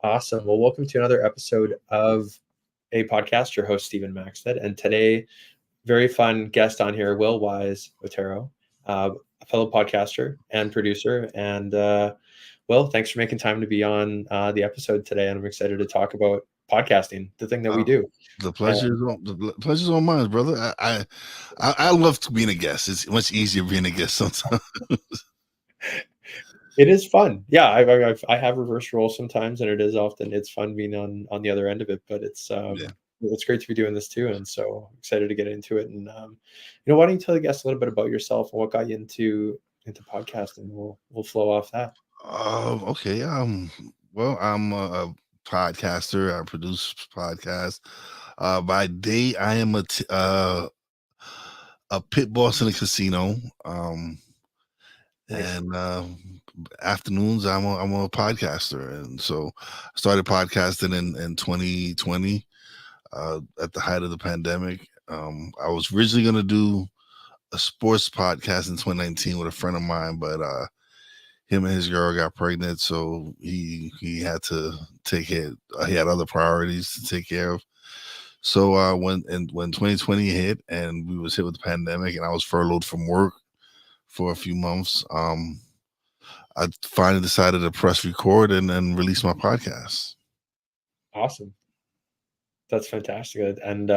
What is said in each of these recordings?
Awesome. Well, welcome to another episode of A Podcast. Your host, Stephen Maxted. And today, very fun guest on here, Wize Otero, a fellow podcaster and producer. And Will, thanks for making time to be on the episode today. And I'm excited to talk about podcasting, the thing that we do. The pleasure's on mine, brother. I love being a guest. It's much easier being a guest sometimes. It is fun. Yeah, I have reverse roles sometimes, and it's fun being on the other end of it. But it's great to be doing this too, and so excited to get into it. And why don't you tell the guests a little bit about yourself and what got you into podcasting? We'll flow off that. Okay. Well, I'm a podcaster. I produce podcasts. By day, I am a pit boss in a casino. Nice. And afternoons, I'm a podcaster, and so I started podcasting in 2020 at the height of the pandemic. I was originally going to do a sports podcast in 2019 with a friend of mine, but him and his girl got pregnant, so he had to take it. He had other priorities to take care of. So when 2020 hit and we was hit with the pandemic, and I was furloughed from work for a few months, I finally decided to press record and then release my podcast. Awesome. That's fantastic. And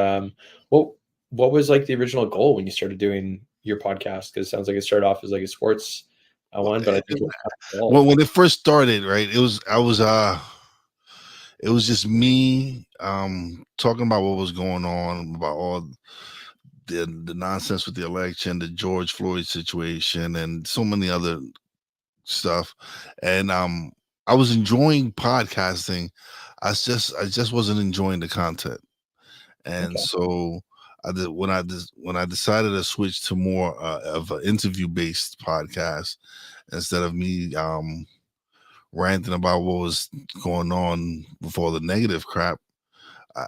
what was like the original goal when you started doing your podcast? Because it sounds like it started off as like a sports one, but I think when it first started, right, it was just me talking about what was going on, about all the nonsense with the election, the George Floyd situation, and so many other stuff. And I was enjoying podcasting. I just wasn't enjoying the content. And so when I decided to switch to more of an interview based podcast instead of me ranting about what was going on with all the negative crap, I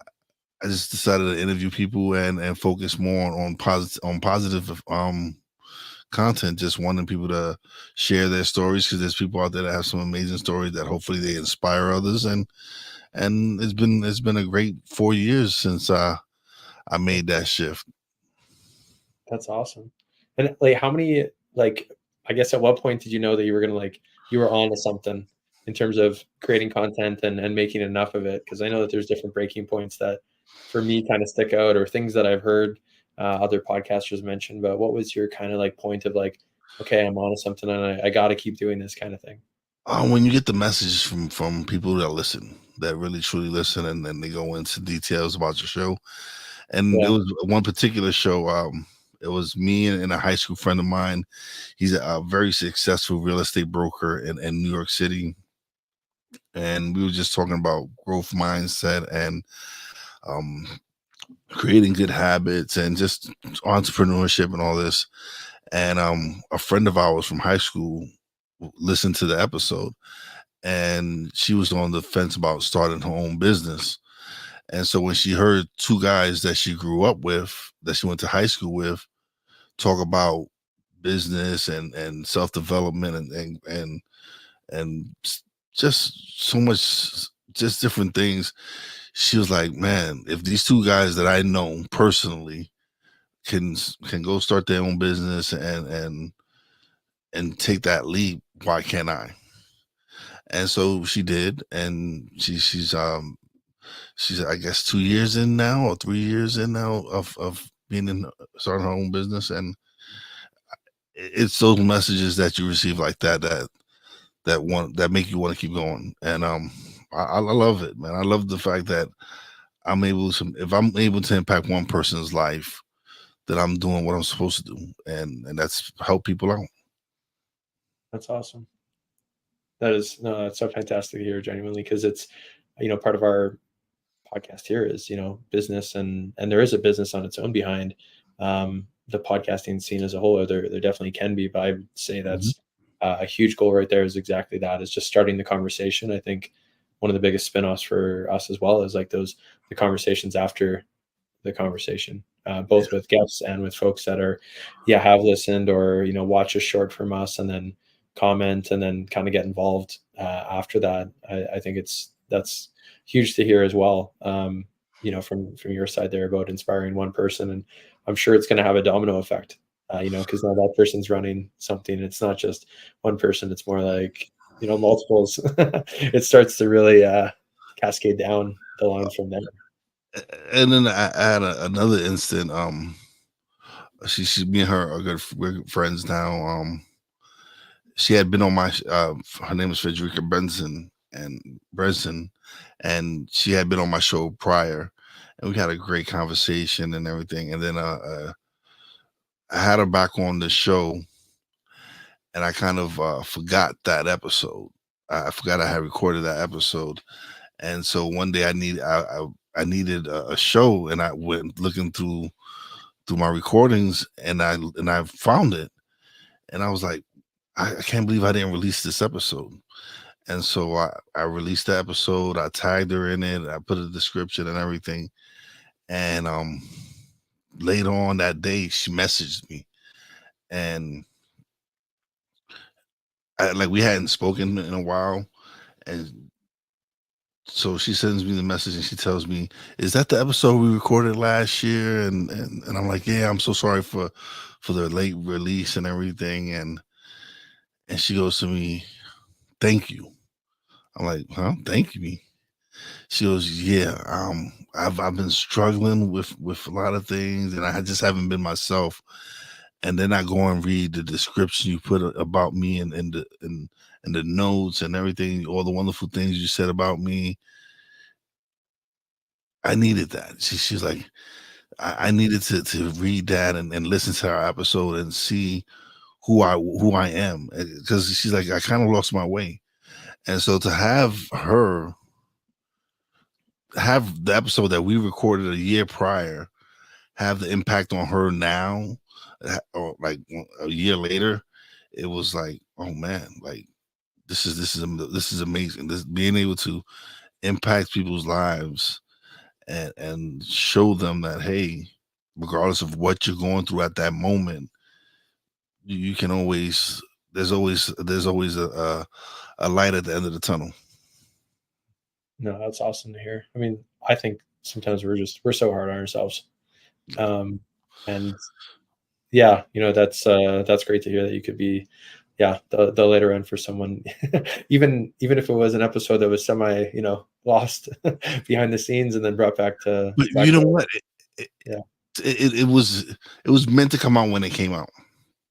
just decided to interview people and focus more on positive content, just wanting people to share their stories, because there's people out there that have some amazing stories that hopefully they inspire others. And it's been a great 4 years since I made that shift. That's awesome. And like, how many, like, I guess at what point did you know that you were on to something in terms of creating content and making enough of it? Because I know that there's different breaking points that for me kind of stick out, or things that I've heard other podcasters mention. But what was your kind of like point of like, okay, I'm on to something and I got to keep doing this kind of thing? When you get the messages from people that listen, that really truly listen, and then they go into details about your show. And It was one particular show. It was me and a high school friend of mine. He's a very successful real estate broker in New York City. And we were just talking about growth mindset and creating good habits and just entrepreneurship and all this. And a friend of ours from high school listened to the episode, and she was on the fence about starting her own business. And so when she heard two guys that she grew up with, that she went to high school with, talk about business and self-development and just so much, just different things, she was like, man, if these two guys that I know personally can go start their own business and take that leap, why can't I? And so she did, and she's I guess 2 years in now, or 3 years in now of being starting her own business. And it's those messages that you receive like that make you want to keep going. And I love it, man. I love the fact that if I'm able to impact one person's life, that I'm doing what I'm supposed to do, and that's help people out. That's awesome. That's so fantastic to hear, genuinely, because it's, part of our podcast here is, business, and there is a business on its own behind the podcasting scene as a whole. Or there definitely can be, but I would say that's a huge goal right there, is exactly that, is just starting the conversation. I think one of the biggest spinoffs for us as well is like the conversations after the conversation, both with guests and with folks that have listened or, watch a short from us and then comment and then kind of get involved after that. I think that's huge to hear as well. From your side there about inspiring one person, and I'm sure it's going to have a domino effect. Because now that person's running something. It's not just one person; it's more like multiples. It starts to really cascade down the line from there. And then I had another instant. She, me and her are we're friends now. She had been on my. Her name is Frederica Benson, and she had been on my show prior, and we had a great conversation and everything. And then I had her back on the show, and I kind of forgot that episode. I forgot I had recorded that episode, and so one day I needed a show, and I went looking through my recordings, and I found it, and I was like, I can't believe I didn't release this episode. And so I released the episode. I tagged her in it. I put a description and everything. And later on that day, she messaged me, and we hadn't spoken in a while, and so she sends me the message and she tells me, "Is that the episode we recorded last year?" And I'm like, "Yeah, I'm so sorry for the late release and everything." And she goes to me, "Thank you." I'm like, "Huh? Thank you me?" She goes, "Yeah, I've been struggling with a lot of things, and I just haven't been myself." And then I go and read the description you put about me and the notes and everything, all the wonderful things you said about me. I needed that. She's like, I needed to read that and listen to our episode and see who I am, because she's like, I kind of lost my way. And so to have her have the episode that we recorded a year prior have the impact on her now, or like a year later, it was like, oh man, like this is amazing. This being able to impact people's lives and show them that, hey, regardless of what you're going through at that moment, you can always there's always a light at the end of the tunnel. No, that's awesome to hear. I mean, I think sometimes we're so hard on ourselves. And yeah, that's great to hear that you could be, yeah, the later end for someone, even if it was an episode that was semi, lost behind the scenes and then brought back to But you know what? Yeah, It was meant to come out when it came out,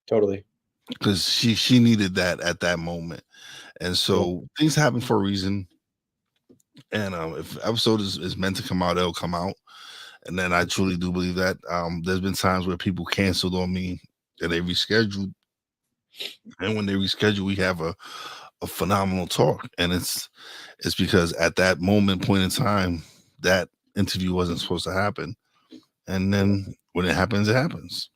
totally. because she needed that at that moment. And Yeah, so things happen for a reason. And if episode is meant to come out, it'll come out. And then I truly do believe that. There's been times where people canceled on me and they rescheduled. And when they reschedule, we have a phenomenal talk. And it's because at that point in time, that interview wasn't supposed to happen. And then when it happens, it happens.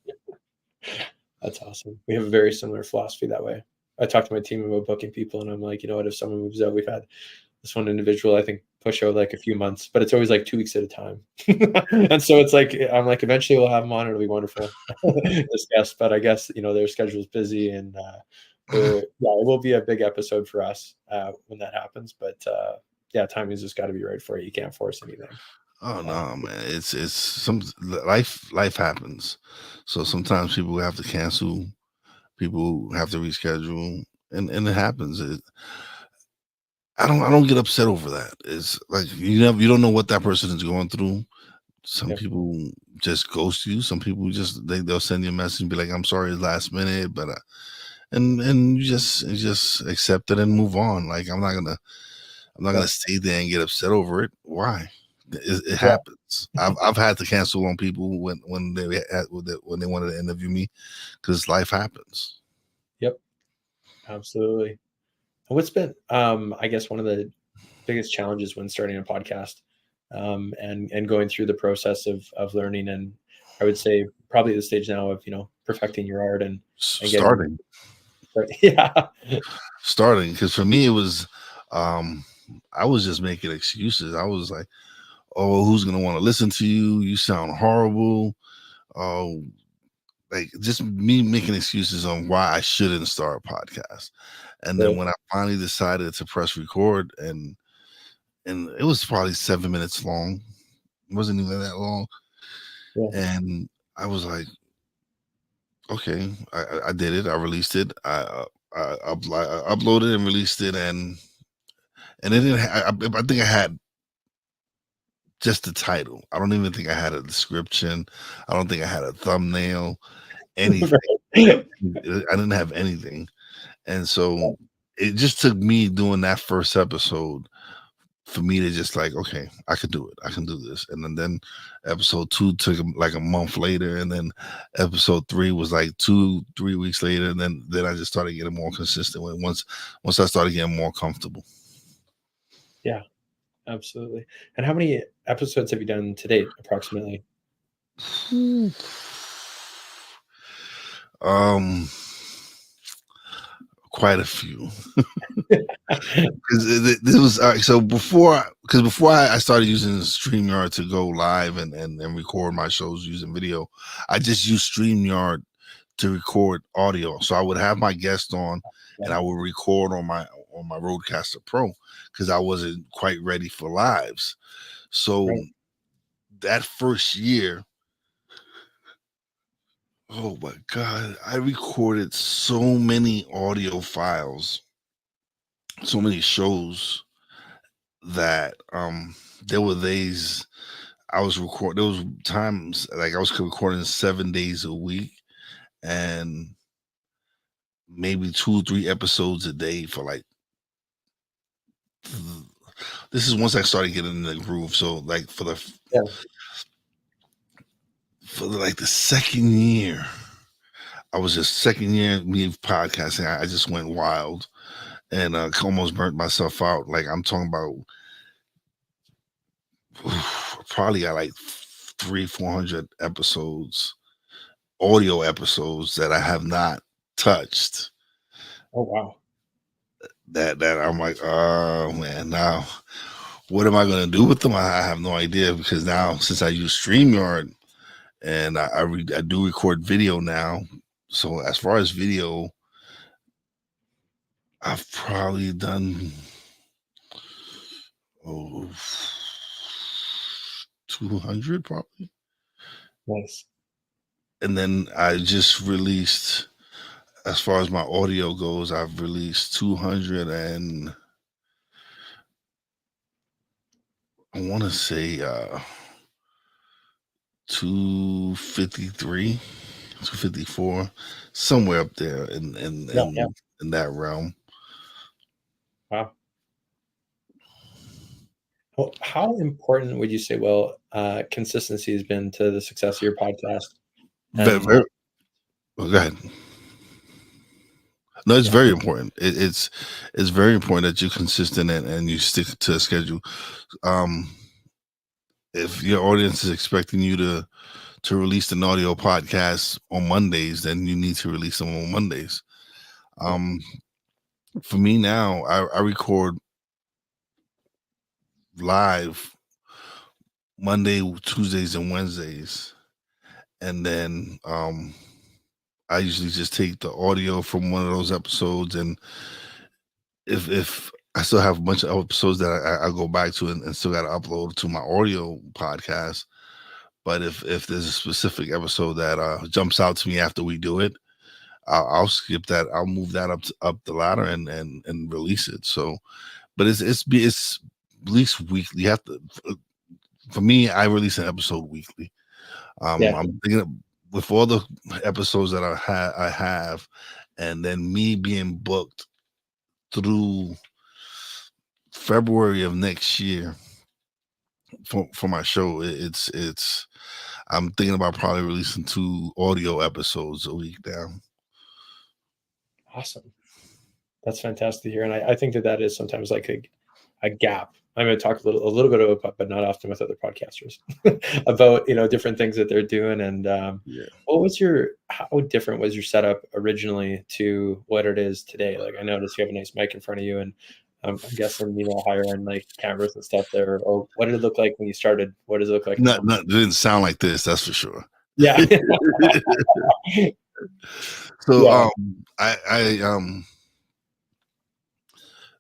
that's awesome. We have a very similar philosophy that way. I talked to my team about booking people, and I'm like, you know what, if someone moves out, we've had this one individual, I think, push out like a few months, but it's always like 2 weeks at a time. And so it's like, I'm like, eventually we'll have them on. It'll be wonderful. This guest, but I guess, their schedule's busy, and yeah, it will be a big episode for us when that happens. But yeah, timing's just got to be right for you. You can't force anything. Oh no, man! It's some life happens. So sometimes people have to cancel, people have to reschedule, and it happens. I don't get upset over that. It's like you don't know what that person is going through. Some Yep. people just ghost you. Some people just they'll send you a message and be like, "I'm sorry, it's last minute," but and you just accept it and move on. Like I'm not gonna stay there and get upset over it. Why? It Yeah. happens. I've had to cancel on people when they wanted to interview me, because life happens. Yep. Absolutely. And what's been, I guess, one of the biggest challenges when starting a podcast, and going through the process of learning, and I would say probably the stage now of perfecting your art and getting Starting yeah. starting because for me it was, I was just making excuses. I was like, oh, who's gonna want to listen to you? You sound horrible. Oh, like just me making excuses on why I shouldn't start a podcast. And then Right. when I finally decided to press record, and and it was probably 7 minutes long. It wasn't even that long. Yeah. And I was like, okay, I did it. I released it. I uploaded and released it, and it didn't. I think I had just the title. I don't even think I had a description. I don't think I had a thumbnail. Anything. Right. I didn't have anything, and so it just took me doing that first episode for me to just like, okay, I could do it. I can do this. And then episode 2 took like a month later, and then episode 3 was like 2-3 weeks later, and then I just started getting more consistent with it once I started getting more comfortable. Yeah, absolutely. And how many episodes have you done to date, approximately? Quite a few. Because it was so before I started using StreamYard to go live and record my shows using video, I just used StreamYard to record audio. So I would have my guest on, and I would record on my Rodecaster Pro because I wasn't quite ready for lives. So that first year, oh my God, I recorded so many audio files, so many shows that there were days I was recording. There was times like I was recording 7 days a week, and maybe 2-3 episodes a day for like. This is once I started getting in the groove. So like for the second year, I was just second year me podcasting. I just went wild and almost burnt myself out. Like I'm talking about. Probably got like 300-400 episodes, audio episodes that I have not touched. Oh wow. That I'm like, oh man, now what am I gonna do with them? I have no idea, because now since I use StreamYard and I do record video now, so as far as video, I've probably done 200 probably. Nice. And then I just released, as far as my audio goes, I've released 200 and I want to say 253, 254, somewhere up there in that realm. Wow. Well, how important would you say, consistency has been to the success of your podcast? Go ahead. No, it's very important. It's very important that you're consistent and you stick to a schedule. If your audience is expecting you to release an audio podcast on Mondays, then you need to release them on Mondays. For me now, I record live Monday, Tuesdays, and Wednesdays, and then I usually just take the audio from one of those episodes, and if I still have a bunch of episodes that I go back to and still got to upload to my audio podcast. But if there's a specific episode that jumps out to me after we do it, I'll skip that. I'll move that up the ladder and release it. So, but it's at least weekly. You have to. For me, I release an episode weekly. I'm thinking of, with all the episodes that I have, and then me being booked through February of next year for my show. It's I'm thinking about probably releasing 2 audio episodes a week now. Awesome. That's fantastic to hear. And I think that is sometimes like a gap. I'm going to talk a little bit about, but not often with other podcasters about, different things that they're doing. And how different was your setup originally to what it is today? Like I noticed you have a nice mic in front of you, and I'm guessing, higher end like cameras and stuff there. Or what did it look like when you started? What does it look like? It didn't sound like this, that's for sure. Yeah. So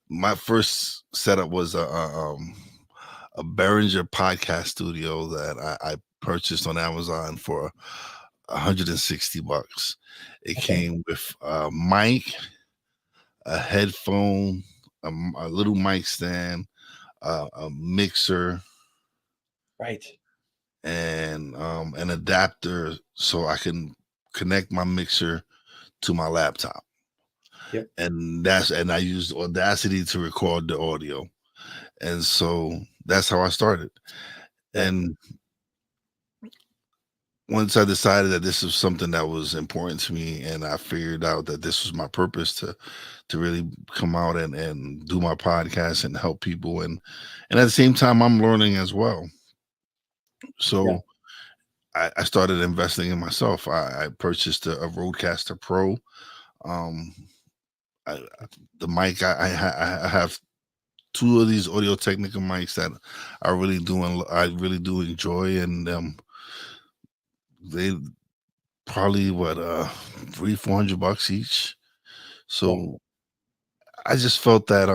my first setup was a Behringer podcast studio that I purchased on Amazon for $160. It Okay. came with a mic, a headphone, a little mic stand, a mixer, Right. and an adapter so I can connect my mixer to my laptop. Yep. And I used Audacity to record the audio. And so that's how I started. Yeah. And once I decided that this was something that was important to me, and I figured out that this was my purpose to really come out and do my podcast and help people, and at the same time I'm learning as well. Yeah. So I started investing in myself. I purchased a Rodecaster Pro. Um, the mic I have two of these Audio Technica mics that I really do enjoy, and they probably $300-400 each. Yeah. So I just felt that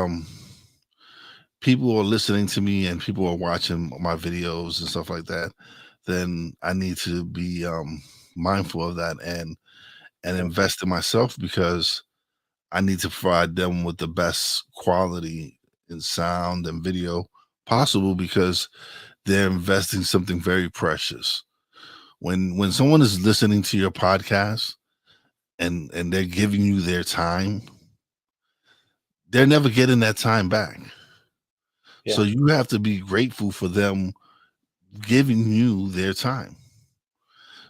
people are listening to me and people are watching my videos and stuff like that, then I need to be mindful of that and Yeah. invest in myself, because I need to provide them with the best quality in sound and video possible, because they're investing something very precious. When someone is listening to your podcast and they're giving you their time, they're never getting that time back. Yeah. So you have to be grateful for them giving you their time.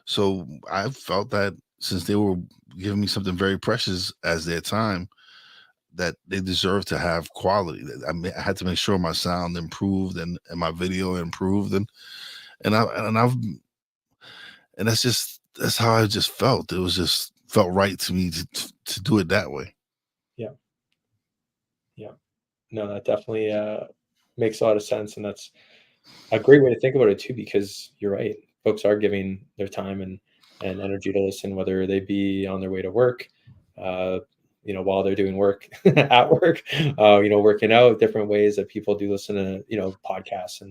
So I felt that since they were giving me something very precious as their time, that they deserve to have quality. I had to make sure my sound improved and my video improved, and that's how I just felt. It was just felt right to me to do it that way. Yeah. Yeah. No, that definitely makes a lot of sense, and that's a great way to think about it too, because you're right. Folks are giving their time and energy to listen, whether they be on their way to work, uh, while they're doing work at work, working out, different ways that people do listen to, podcasts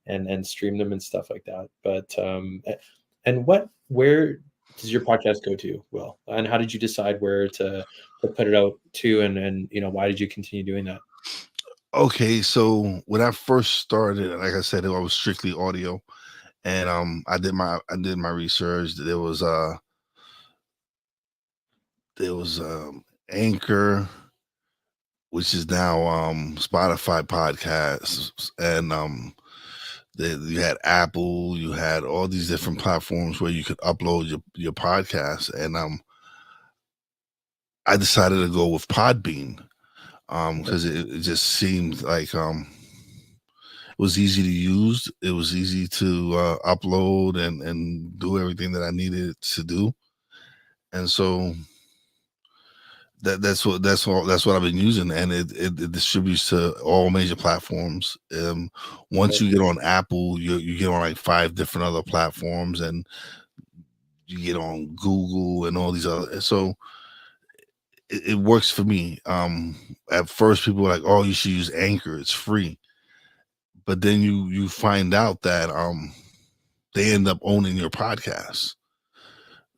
and stream them and stuff like that. But and where does your podcast go to, Will? And how did you decide where to put it out to, and why did you continue doing that? Okay, so when I first started, like I said, I was strictly audio, and I did my research. There was Anchor, which is now Spotify podcasts, and you had Apple, you had all these different platforms where you could upload your podcast, and I decided to go with Podbean, because it just seemed like it was easy to use. It was easy to upload and do everything that I needed to do, and so that's what I've been using, and it distributes to all major platforms. Once you get on Apple, you get on like 5 different other platforms, and you get on Google and all these other. So it works for me. At first, people were like, "Oh, you should use Anchor. It's free," but then you find out that they end up owning your podcast.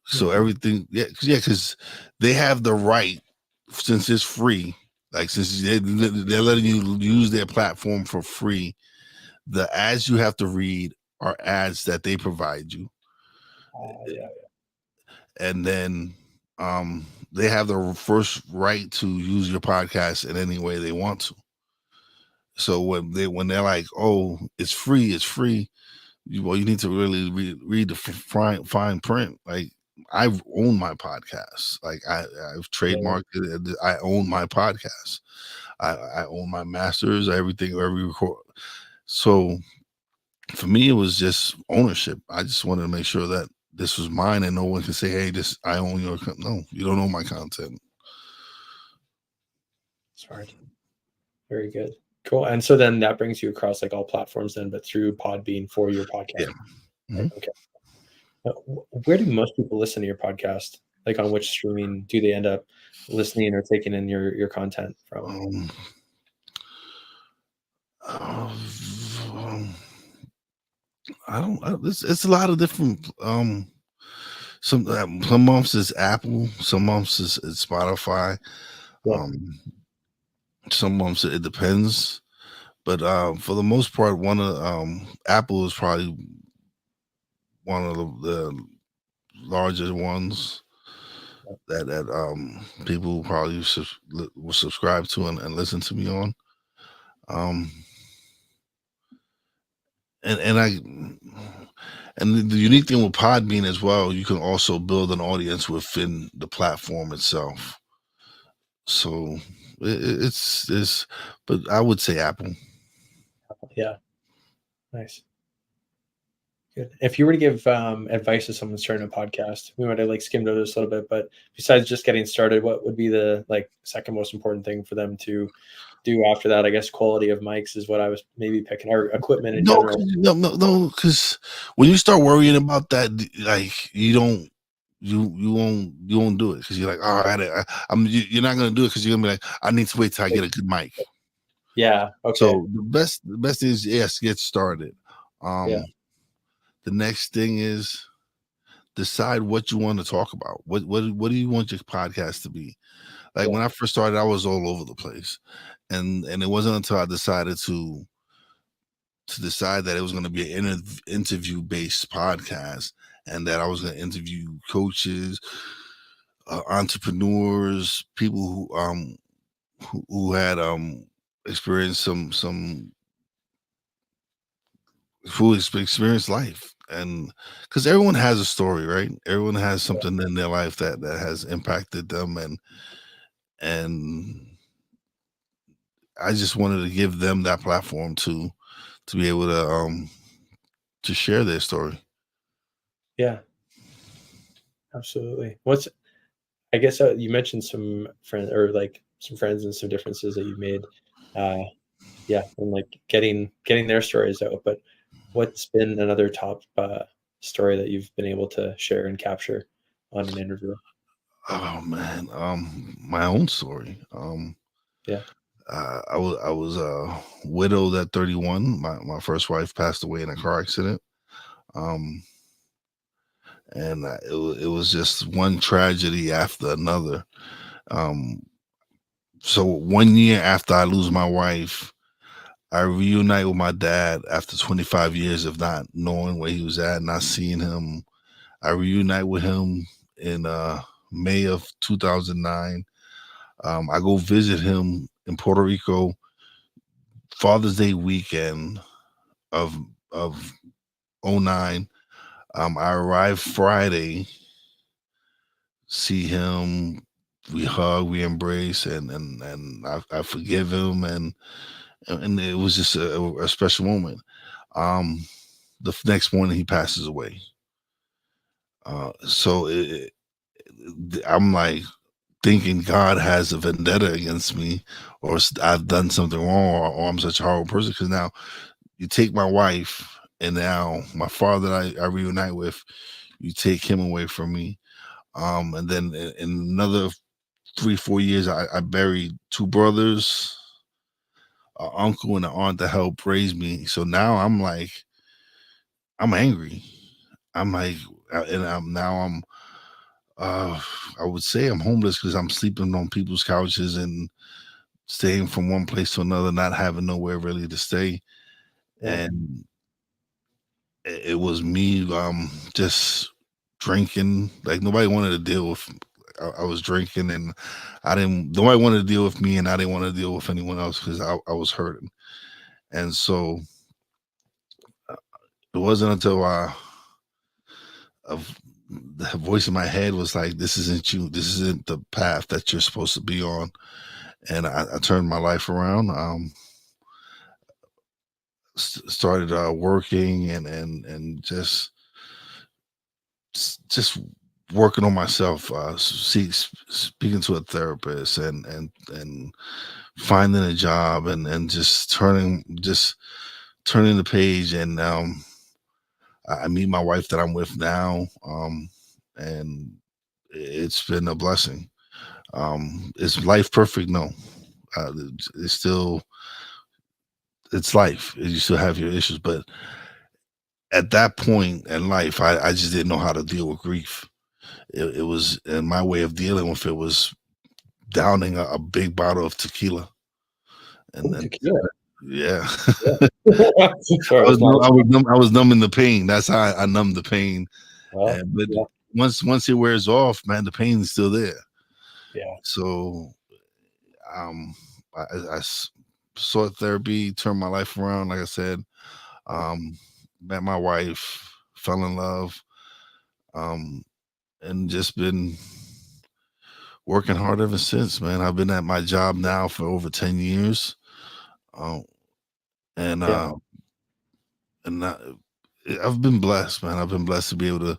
So everything, because they have the right, since it's free, like since they're letting you use their platform for free, the ads you have to read are ads that they provide you, Yeah. and then they have the first right to use your podcast in any way they want to. So when they're like, "Oh, it's free," you need to really read the fine print. Like, I've owned my podcast. Like I've Yeah. trademarked it. I own my podcast. I own my masters, everything, every record. So for me, it was just ownership. I just wanted to make sure that this was mine, and no one can say, "Hey, this I own your." No, you don't own my content. Smart. Very good. Cool. And so then that brings you across like all platforms then, but through Podbean for your podcast. Yeah. Right? Mhm. Okay. Where do most people listen to your podcast? Like on which streaming do they end up listening or taking in your content from? Um, I don't. It's a lot of different. Some months is Apple, some months is Spotify. Yeah. Um, some months it depends, but for the most part, one of Apple is probably one of the largest ones that people probably will subscribe to and listen to me on. Um, and the unique thing with Podbean as well, you can also build an audience within the platform itself. So it's but I would say Apple. Yeah. Nice. Good. If you were to give advice to someone starting a podcast, we might have like skimmed over this a little bit, but besides just getting started, what would be the like second most important thing for them to do after that? I guess quality of mics is what I was maybe picking, or equipment in No, general. no, because when you start worrying about that, like you won't do it because you're like, oh, you're not gonna do it because you're gonna be like, I need to wait till I get a good mic. Yeah. Okay. So the best thing is, yes, get started. Yeah. The next thing is decide what you want to talk about. What do you want your podcast to be? Like Yeah. when I first started, I was all over the place, and it wasn't until I decided to decide that it was going to be an interview based podcast and that I was going to interview coaches, entrepreneurs, people who had experienced some who experienced life. And because everyone has a story, right? Everyone has something in their life that has impacted them, and I just wanted to give them that platform to be able to share their story. Yeah. Absolutely. I guess you mentioned some friends or like some friends and some differences that you've made. Uh, yeah, and like getting their stories out. But what's been another top story that you've been able to share and capture on an interview? Oh man, my own story. Yeah. I was widowed at 31. My first wife passed away in a car accident. Um, and it was just one tragedy after another. Um, so 1 year after I lose my wife, I reunite with my dad after 25 years of not knowing where he was at, not seeing him. I reunite with him in May of 2009. I go visit him in Puerto Rico Father's Day weekend of of '09. I arrive Friday, see him, we hug, we embrace, and I forgive him, and it was just a special moment. Um, the next morning he passes away. So I'm like thinking God has a vendetta against me, or I've done something wrong, or I'm such a horrible person. Because now you take my wife, and now my father that I reunite with, you take him away from me. And then in another 3 4 years, I buried two brothers, an uncle, and an aunt that helped raise me. So now I'm like, I'm angry. I'm like, and I'm uh, I would say I'm homeless because I'm sleeping on people's couches and staying from one place to another, not having nowhere really to stay. Yeah. And it was me just drinking. Like nobody wanted to deal with. I was drinking, and I didn't. Nobody wanted to deal with me, and I didn't want to deal with anyone else because I was hurting. And so it wasn't until of the voice in my head was like, "This isn't you. This isn't the path that you're supposed to be on." And I turned my life around. Started working and just working on myself, speaking to a therapist and finding a job and just turning the page. And I meet my wife that I'm with now, and it's been a blessing. Is life perfect? No. It's still it's life. You still have your issues, but at that point in life, I just didn't know how to deal with grief. It was, and my way of dealing with it was downing a big bottle of tequila, and Oh, then tequila. yeah, Yeah. Sorry, I was it's not. I was numbing the pain. That's how I numbed the pain. Well, But yeah, once it wears off, man, the pain is still there. yeah, So um, sought therapy, turned my life around. Like I said, met my wife, fell in love, um, and just been working hard ever since, man. I've been at my job now for over 10 years. Um, and yeah, and I've been blessed, man. I've been blessed to be able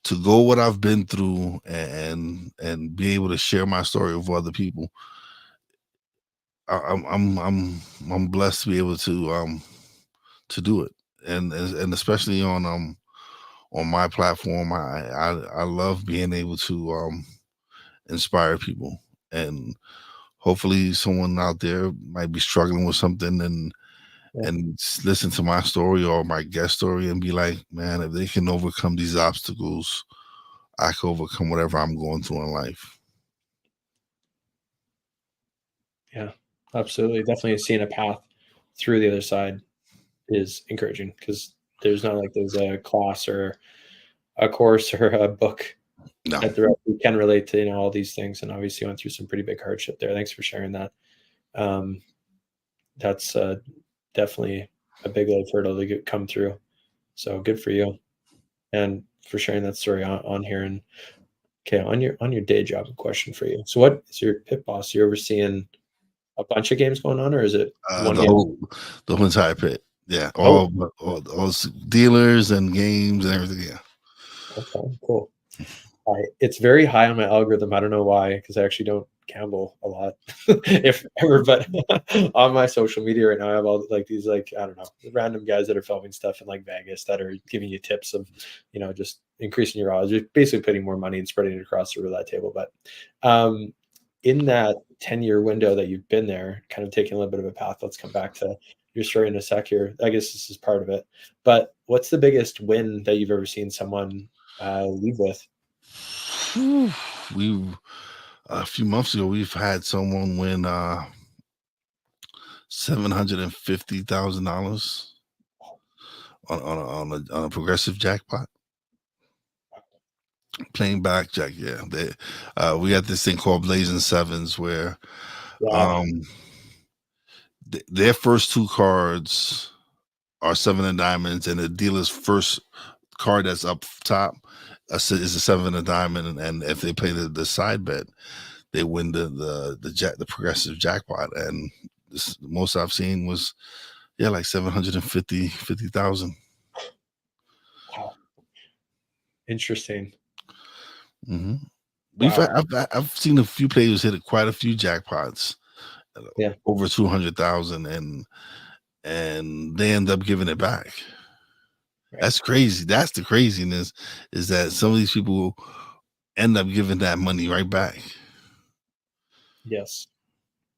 to go what I've been through and be able to share my story with other people. I'm blessed to be able to do it, and especially on my platform. I love being able to inspire people, and hopefully someone out there might be struggling with something yeah, and listen to my story or my guest story and be like, man, if they can overcome these obstacles, I can overcome whatever I'm going through in life. yeah. Absolutely, definitely seeing a path through the other side is encouraging because there's not like there's a class or a course or a book No. that the you can relate to, all these things. And obviously you went through some pretty big hardship there. Thanks for sharing that. Um, that's definitely a big life hurdle to come through. So good for you, and for sharing that story on here. And okay, on your day job, a question for you. So what is your pit boss? You're overseeing a bunch of games going on, or is it one The game? whole entire pit. Yeah, Oh, all dealers and games and everything. Yeah. okay, cool. It's very high on my algorithm. I don't know why, because I actually don't gamble a lot, if ever. But on my social media right now, I have all like these like I don't know random guys that are filming stuff in like Vegas that are giving you tips of just increasing your odds. You're basically putting more money and spreading it across the roulette table. But um, in that 10-year window that you've been there, kind of taking a little bit of a path. Let's come back to your story in a sec here. I guess this is part of it. But what's the biggest win that you've ever seen someone leave with? We a few months ago we've had someone win $750,000 on a progressive jackpot. Playing blackjack, yeah. We got this thing called Blazing Sevens where Yeah. um their first two cards are seven of diamonds, and the dealer's first card that's up top is a seven of diamond, and if they play the side bet, they win the progressive jackpot. And the most I've seen was like 750,000. Wow. Interesting. Mm-hmm. Wow. I've seen a few players hit quite a few jackpots, Yeah. over 200,000, and they end up giving it back. Right. That's crazy. That's the craziness, is that some of these people end up giving that money right back. Yes.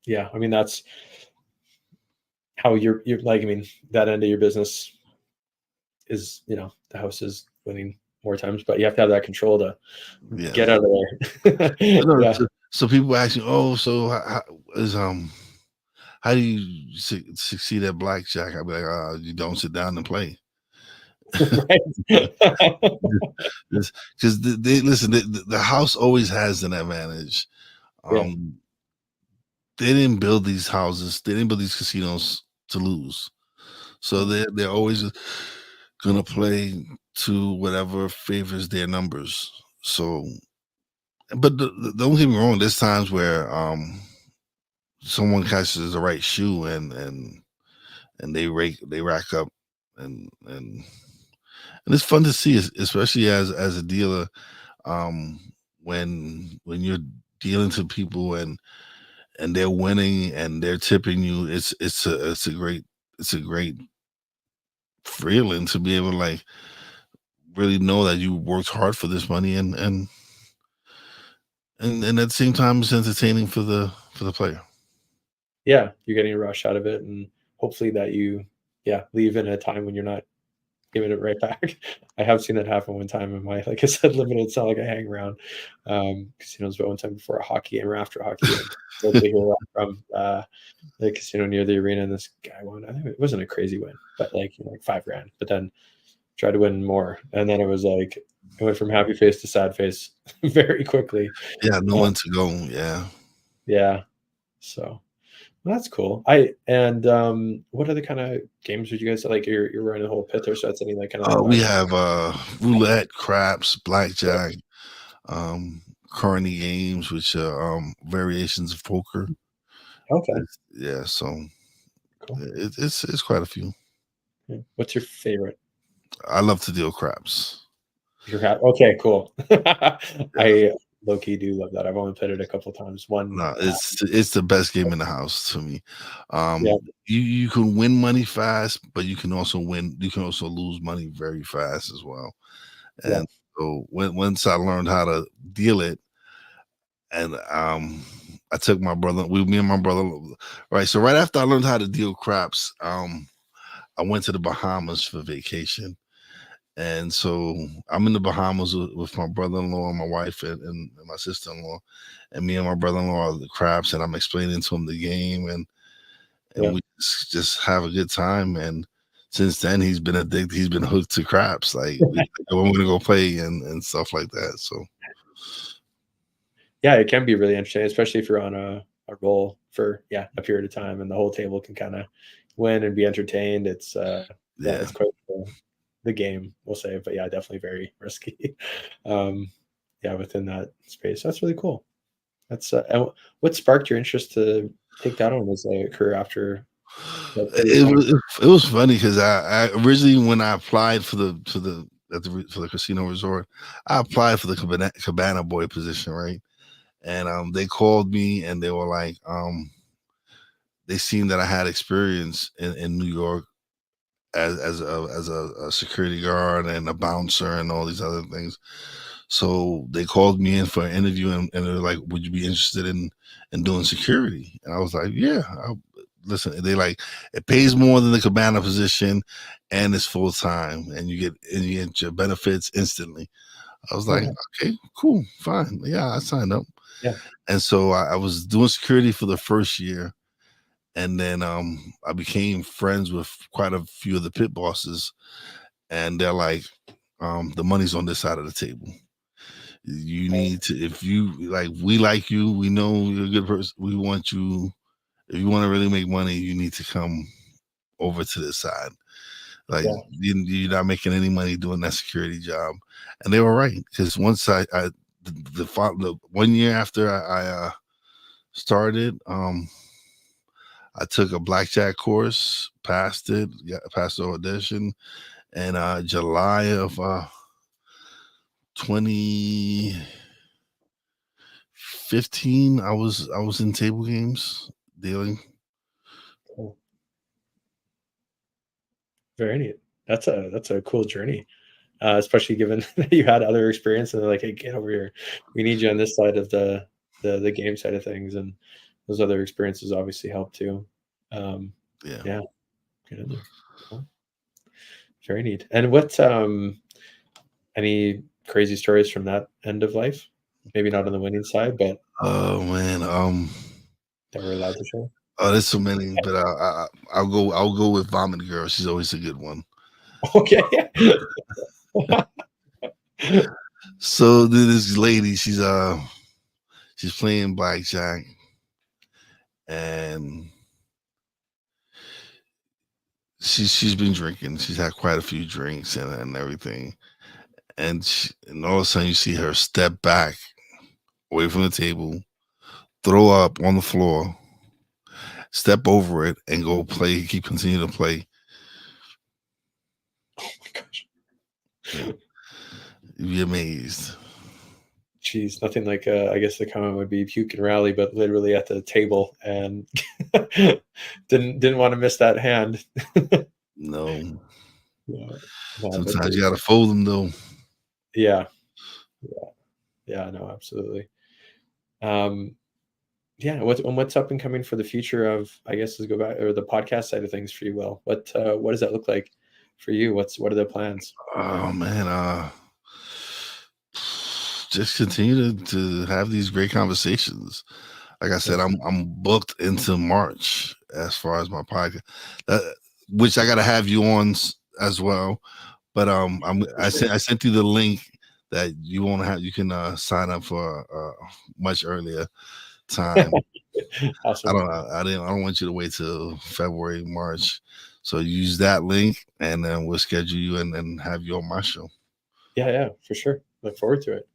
Yeah. I mean, that's how you're like, I mean, that end of your business is, the house is winning more times, but you have to have that control to Yeah. get out of there. Yeah. So people ask you, oh, so how do you succeed at blackjack? I'll be like, you don't sit down and play. Right. Because they listen, the house always has an advantage. Yeah. They didn't build these houses, they didn't build these casinos to lose. So they're always gonna play to whatever favors their numbers. So, but don't get me wrong, there's times where someone catches the right shoe and they rack up, and it's fun to see, especially as a dealer, um when you're dealing to people and they're winning and they're tipping you. It's a great feeling to be able to like really know that you worked hard for this money, and at the same time it's entertaining for the player. Yeah. You're getting a rush out of it. And hopefully that you, yeah, leave in a time when you're not giving it right back. I have seen that happen one time in my, like I said, limited. It's not like I hang around casinos, but one time before a hockey game or after a hockey game, locally here from the casino near the arena, and this guy won. I think it wasn't a crazy win, but like $5,000. But then tried to win more, and then it was like it went from happy face to sad face very quickly. Yeah, no one to go. Yeah. Yeah, so well, that's cool. What other kind of games would you guys like? You're running the whole pit there, so that's any like kind of like We black. have roulette, craps, Yeah. blackjack, carny games, which are variations of poker. Okay, Yeah, so cool. it's quite a few. Yeah. What's your favorite? I love to deal craps. Your hat. Okay, cool. Yeah. I low key do love that. I've only played it a couple times. One. No, it's the best game in the house to me. Yeah. You can win money fast, but you can also lose money very fast as well. Yeah. And so once I learned how to deal it, and I took me and my brother, right. So right after I learned how to deal craps, I went to the Bahamas for vacation. And so I'm in the Bahamas with my brother-in-law, my wife, and my sister-in-law, and me and my brother-in-law are the craps, and I'm explaining to him the game, and Yeah. we just have a good time. And since then, he's been addicted. He's been hooked to craps. Like we're gonna go play and stuff like that. So Yeah, it can be really interesting, especially if you're on a roll for a period of time, and the whole table can kind of win and be entertained. yeah. It's quite the game, we'll say, but yeah, definitely very risky. um, yeah, within that space, that's really cool. What sparked your interest to take that on as a career after that period of time? It was funny because I originally, when I applied for the casino resort, I applied for the cabana boy position, right? And they called me and they were like, they seen that I had experience in New York as a security guard and a bouncer and all these other things. So they called me in for an interview and they're like, "Would you be interested in doing security?" And I was like, "Yeah." Listen, they like it pays more than the cabana position, and it's full time, and you get your benefits instantly. I was Oh, like, "Okay, cool, fine, yeah." I signed up, yeah, and so I was doing security for the first year, and then I became friends with quite a few of the pit bosses, and they're like, "The money's on this side of the table. You need to, if you we like you, we know you're a good person. We want you. If you want to really make money, you need to come over to this side. Like yeah, you're not making any money doing that security job." And they were right, because once the 1 year after I started, I took a blackjack course, passed it, passed the audition, and July of 2015, I was in table games dealing. cool. Very neat. That's a cool journey, especially given that you had other experience and they're like, "Hey, get over here. We need you on this side of the game side of things," and those other experiences obviously help too. Um, Yeah. yeah, get in there. Cool. Very neat. And any crazy stories from that end of life? Maybe not on the winning side, but Oh man. that we're allowed to share. Oh, there's so many, but I'll go with Vomit Girl. She's always a good one. Okay. So this lady, she's playing blackjack, and she's been drinking. She's had quite a few drinks and everything, and all of a sudden you see her step back away from the table, throw up on the floor, step over it, and go play. Continue to play. Oh my gosh. Yeah. You'd be amazed. Geez, nothing like I guess the comment would be puke and rally, but literally at the table and didn't want to miss that hand. No, Yeah, no, that's sometimes you gotta fold them though. yeah, yeah, yeah, no, absolutely. Um, yeah, what's up and coming for the future of, I guess, let's go back or the podcast side of things for you, Will. What does that look like for you? What are the plans? Oh man, just continue to have these great conversations. Like I said, I'm booked into March as far as my podcast, which I got to have you on as well. But I sent you the link that you won't have. You can sign up for much earlier time. Awesome. I don't want you to wait till February, March. So use that link, and then we'll schedule you and have you on my show. Yeah, for sure. Look forward to it.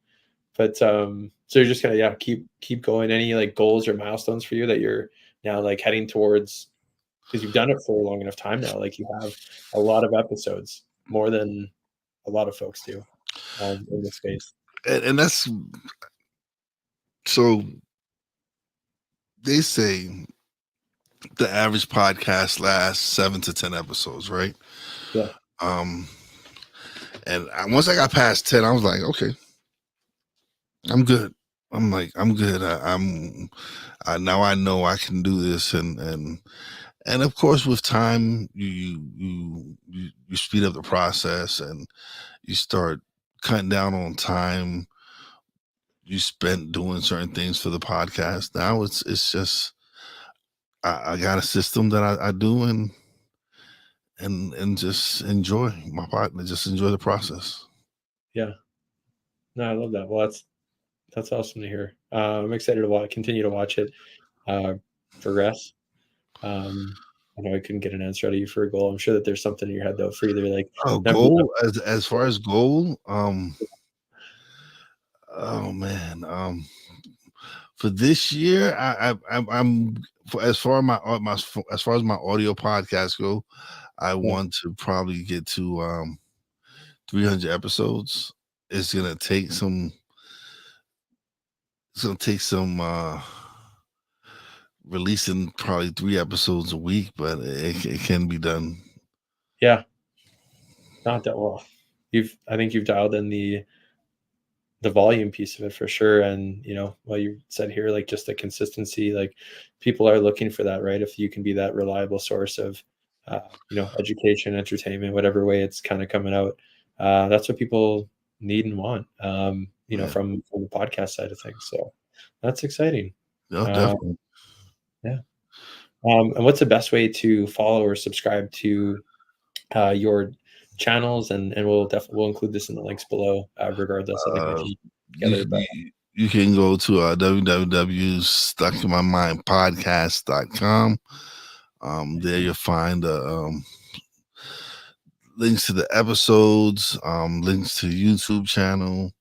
But so you're just gonna keep going. Any like goals or milestones for you that you're now like heading towards? Because you've done it for a long enough time now. Like you have a lot of episodes, more than a lot of folks do in this space. And that's so. They say the average podcast lasts 7 to 10 episodes, right? Yeah. And once I got past 10, I was like, okay, I'm good. I'm good. Now I know I can do this, and of course with time you speed up the process and you start cutting down on time you spent doing certain things for the podcast. Now it's just I got a system that I do and just enjoy my partner, just enjoy the process. Yeah. No, I love that. Well, that's awesome to hear. I'm excited to continue to watch it progress. I know I couldn't get an answer out of you for a goal. I'm sure that there's something in your head though for either like goal as far as goal. Oh man. For this year, I'm as far as my audio podcast go, I want to probably get to 300 episodes. It's gonna take some. It's gonna take some releasing probably 3 episodes a week, but it can be done. Yeah. Not that well. I think you've dialed in the volume piece of it for sure. And well, you said here like just the consistency, like people are looking for that, right? If you can be that reliable source of education, entertainment, whatever way it's kind of coming out, that's what people need and want, from the podcast side of things. So that's exciting. Yeah, definitely. Yeah. And what's the best way to follow or subscribe to your channels? And we'll include this in the links below, regardless. I think we can together. You can go to www.stuckinmymindpodcast.com. There you'll find links to the episodes, links to the YouTube channel,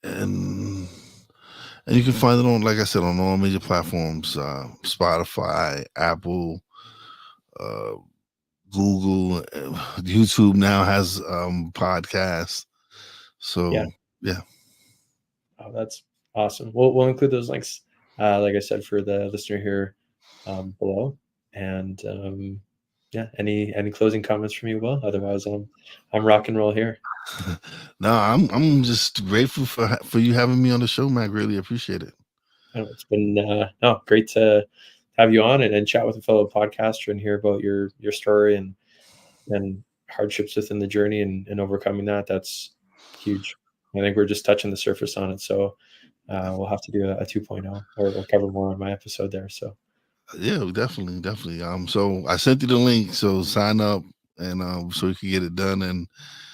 and you can find it on, like I said, on all major platforms: Spotify, Apple, Google. YouTube now has podcasts. So yeah. Oh, that's awesome. We'll include those links, like I said, for the listener here below. And any closing comments from you, Will? Otherwise, I'm rock and roll here. No, I'm just grateful for you having me on the show, man. I really appreciate it. It's been great to have you on and chat with a fellow podcaster and hear about your story and hardships within the journey and overcoming that. That's huge. I think we're just touching the surface on it. So we'll have to do a 2.0 or cover more on my episode there. So yeah, definitely. So I sent you the link. So sign up and so you can get it done and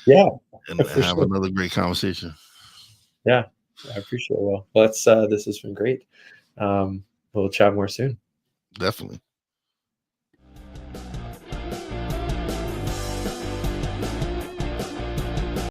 have another great conversation. Yeah, I appreciate it. Well, this has been great. We'll chat more soon. Definitely.